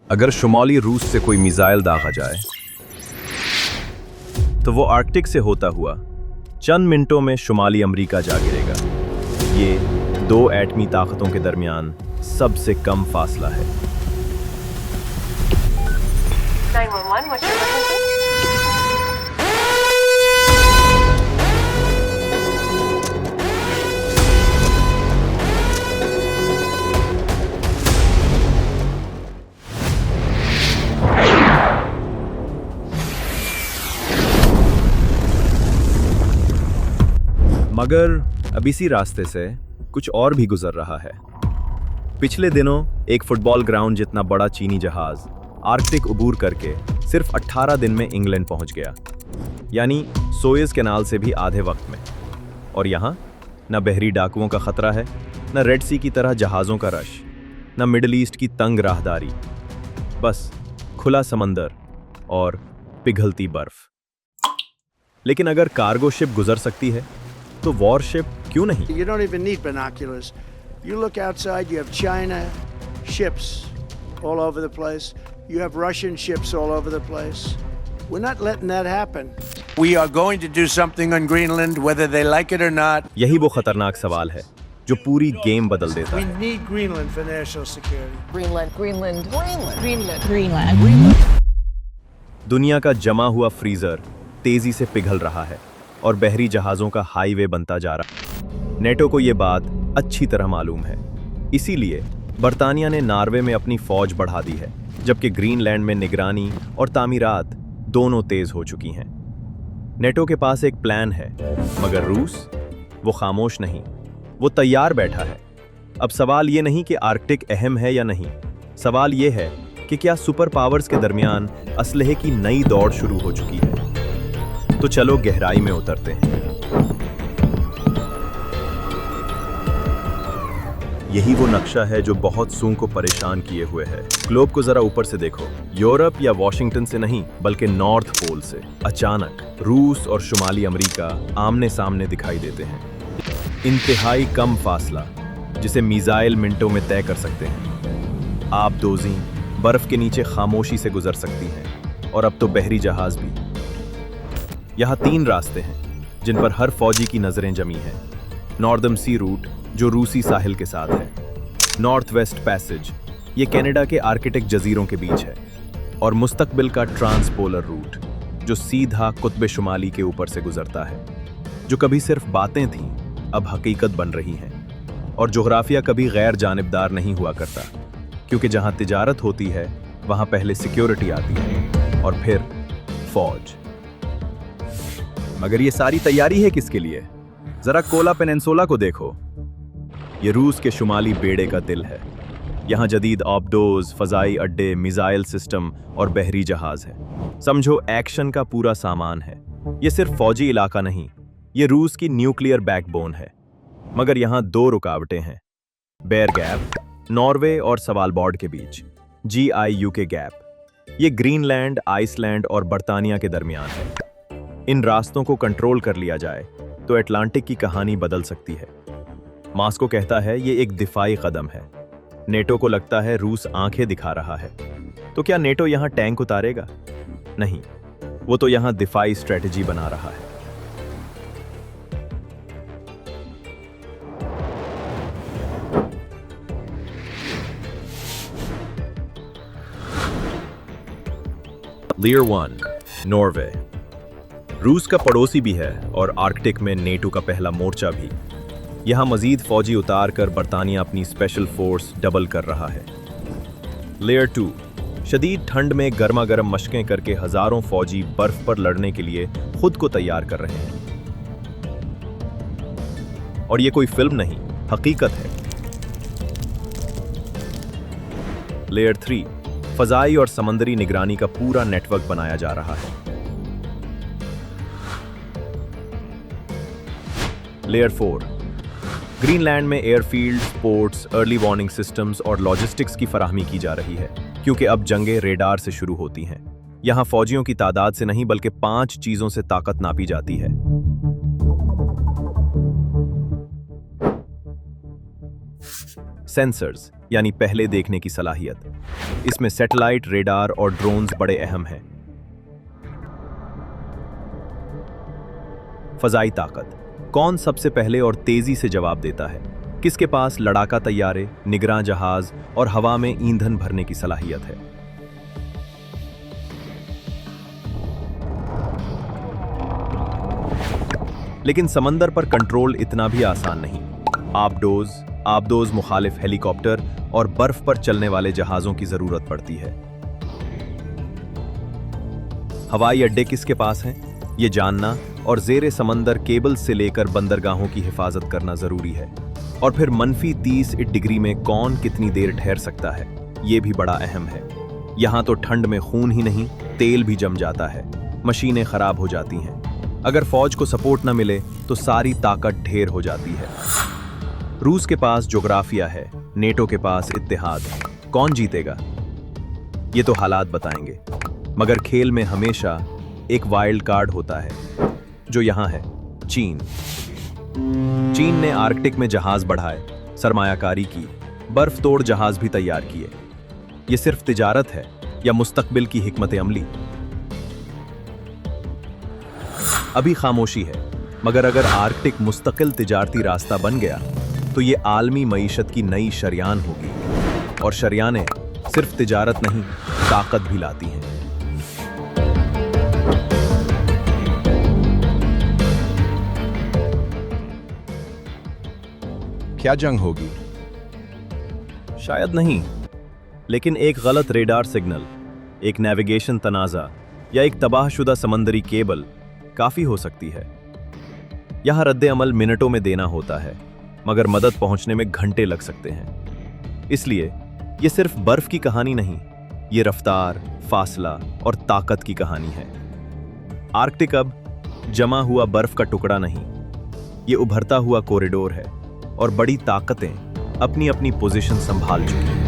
अगर शुमाली रूस से कोई मिसाइल दागा जाए तो वो आर्कटिक से होता हुआ चंद मिनटों में शुमाली अमेरिका जा गिरेगा। ये दो एटमी ताकतों के दरमियान सबसे कम फासला है। 911, what's your emergency? मगर अब इसी रास्ते से कुछ और भी गुजर रहा है। पिछले दिनों एक फुटबॉल ग्राउंड जितना बड़ा चीनी जहाज आर्कटिक उबूर करके सिर्फ 18 दिन में इंग्लैंड पहुंच गया, यानी सोएज कैनाल से भी आधे वक्त में। और यहाँ न बहरी डाकुओं का खतरा है, न रेड सी की तरह जहाज़ों का रश, न मिडल ईस्ट की तंग राहदारी, बस खुला समंदर और पिघलती बर्फ। लेकिन अगर कार्गो शिप गुजर सकती है तो वॉरशिप क्यों नहीं? You don't even need binoculars. You look outside, you have China ships all over the place. You have Russian ships all over the place. We're not letting that happen. We are going to do something on Greenland, whether they like it or not. यही वो खतरनाक सवाल है जो पूरी game बदल देता We है। need Greenland for national security. Greenland, Greenland, Greenland, Greenland, Greenland, Greenland. दुनिया का जमा हुआ फ्रीजर तेजी से पिघल रहा है और बहरी जहाज़ों का हाईवे बनता जा रहा है। नेटो को ये बात अच्छी तरह मालूम है, इसीलिए बर्तानिया ने नॉर्वे में अपनी फौज बढ़ा दी है, जबकि ग्रीनलैंड में निगरानी और तामीरात दोनों तेज हो चुकी हैं। नेटो के पास एक प्लान है, मगर रूस वो खामोश नहीं, वो तैयार बैठा है। अब सवाल ये नहीं कि आर्कटिक अहम है या नहीं, सवाल ये है कि क्या सुपर पावर्स के दरमियान असलहे की नई दौड़ शुरू हो चुकी है। तो चलो गहराई में उतरते हैं। यही वो नक्शा है जो बहुत सूं को परेशान किए हुए है। ग्लोब को जरा ऊपर से देखो, यूरोप या वॉशिंगटन से नहीं बल्कि नॉर्थ पोल से अचानक रूस और शुमाली अमेरिका आमने सामने दिखाई देते हैं। इंतहाई कम फासला जिसे मिसाइल मिनटों में तय कर सकते हैं। आबदोज़ी बर्फ के नीचे खामोशी से गुजर सकती हैं, और अब तो बहरी जहाज भी। यहाँ 3 रास्ते हैं जिन पर हर फौजी की नजरें जमी हैं। नॉर्दर्न सी रूट जो रूसी साहिल के साथ है, नॉर्थ वेस्ट पैसेज ये कनाडा के आर्कटिक जजीरों के बीच है, और मुस्तकबिल का ट्रांसपोलर रूट जो सीधा कुतुब शुमाली के ऊपर से गुजरता है, जो कभी सिर्फ बातें थीं अब हकीकत बन रही हैं। और जोग्राफिया कभी गैर जानिबदार नहीं हुआ करता, क्योंकि जहाँ तिजारत होती है वहाँ पहले सिक्योरिटी आती है और फिर फौज। मगर ये सारी तैयारी है किसके लिए? जरा कोला पेनिनसुला को देखो, ये रूस के शुमाली बेड़े का दिल है। यहाँ जदीद ऑब्डोज, फजाई अड्डे, मिसाइल सिस्टम और बहरी जहाज है। समझो एक्शन का पूरा सामान है। ये सिर्फ फौजी इलाका नहीं, ये रूस की न्यूक्लियर बैकबोन है। मगर यहाँ 2 रुकावटें हैं। बेयर गैप नॉर्वे और सवालबॉर्ड के बीच, GIU के गैप ये ग्रीनलैंड, आइसलैंड और बर्तानिया के दरमियान है। इन रास्तों को कंट्रोल कर लिया जाए तो अटलांटिक की कहानी बदल सकती है। मॉस्को कहता है ये एक दिफाई कदम है। नेटो को लगता है रूस आंखें दिखा रहा है। तो क्या नेटो यहाँ टैंक उतारेगा? नहीं, वो तो यहाँ दिफाई स्ट्रेटजी बना रहा है। लेयर 1 नॉर्वे रूस का पड़ोसी भी है और आर्कटिक में नेटो का पहला मोर्चा भी। यहाँ मजीद फौजी उतार कर बर्तानिया अपनी स्पेशल फोर्स डबल कर रहा है। लेयर 2 शदीद ठंड में गर्मा गर्म मशकें करके हजारों फौजी बर्फ पर लड़ने के लिए खुद को तैयार कर रहे हैं। और ये कोई फिल्म नहीं, हकीकत है। लेयर 3 फजाई और समंदरी निगरानी का पूरा नेटवर्क बनाया जा रहा है। लेयर 4 ग्रीनलैंड में airfield, ports, early warning systems और लॉजिस्टिक्स की फराहमी की जा रही है, क्योंकि अब जंगें रेडार से शुरू होती हैं। यहाँ फौजियों की तादाद से नहीं बल्कि 5 चीजों से ताकत नापी जाती है। सेंसर्स यानी पहले देखने की सलाहियत। इसमें सैटेलाइट, रेडार और ड्रोन्स बड़े अहम हैं। फजाई ताकत, कौन सबसे पहले और तेजी से जवाब देता है? किसके पास लड़ाका तैयारे, निगरान जहाज और हवा में ईंधन भरने की सलाहियत है? लेकिन समंदर पर कंट्रोल इतना भी आसान नहीं। आबदोज मुखालिफ हेलीकॉप्टर और बर्फ पर चलने वाले जहाजों की जरूरत पड़ती है। हवाई अड्डे किसके पास हैं? ये जानना और जेरे समंदर केबल से लेकर बंदरगाहों की हिफाजत करना जरूरी है। और फिर -30 डिग्री में कौन कितनी देर ठहर सकता है, ये भी बड़ा अहम है। यहाँ तो ठंड में खून ही नहीं, तेल भी जम जाता है, मशीनें खराब हो जाती हैं। अगर फौज को सपोर्ट न मिले तो सारी ताकत ढेर हो जाती है। रूस के पास जोग्राफिया है, नेटो के पास इत्तेहाद। कौन जीतेगा? ये तो हालात बताएंगे। मगर खेल में हमेशा एक वाइल्ड कार्ड होता है, जो यहाँ है, चीन। चीन ने आर्कटिक में जहाज बढ़ाए, सरमायाकारी की, बर्फ तोड़ जहाज भी तैयार किए। ये सिर्फ तिजारत है या मुस्तकबिल की हिकमत अमली? अभी खामोशी है, मगर अगर आर्कटिक मुस्तकिल तिजारती रास्ता बन गया तो ये आलमी मईशत की नई शरियान होगी। और शरियानें सिर्फ तिजारत नहीं, ताकत भी लाती हैं। क्या जंग होगी? शायद नहीं, लेकिन एक गलत रेडार सिग्नल, एक नेविगेशन तनाज़ा या एक तबाहशुदा समंदरी केबल काफ़ी हो सकती है। यहाँ रद्द अमल मिनटों में देना होता है, मगर मदद पहुंचने में घंटे लग सकते हैं। इसलिए ये सिर्फ बर्फ की कहानी नहीं, ये रफ्तार, फासला और ताकत की कहानी है। आर्कटिक अब जमा हुआ बर्फ का टुकड़ा नहीं, ये उभरता हुआ कॉरिडोर है और बड़ी ताकतें अपनी अपनी पोजीशन संभाल चुकी हैं।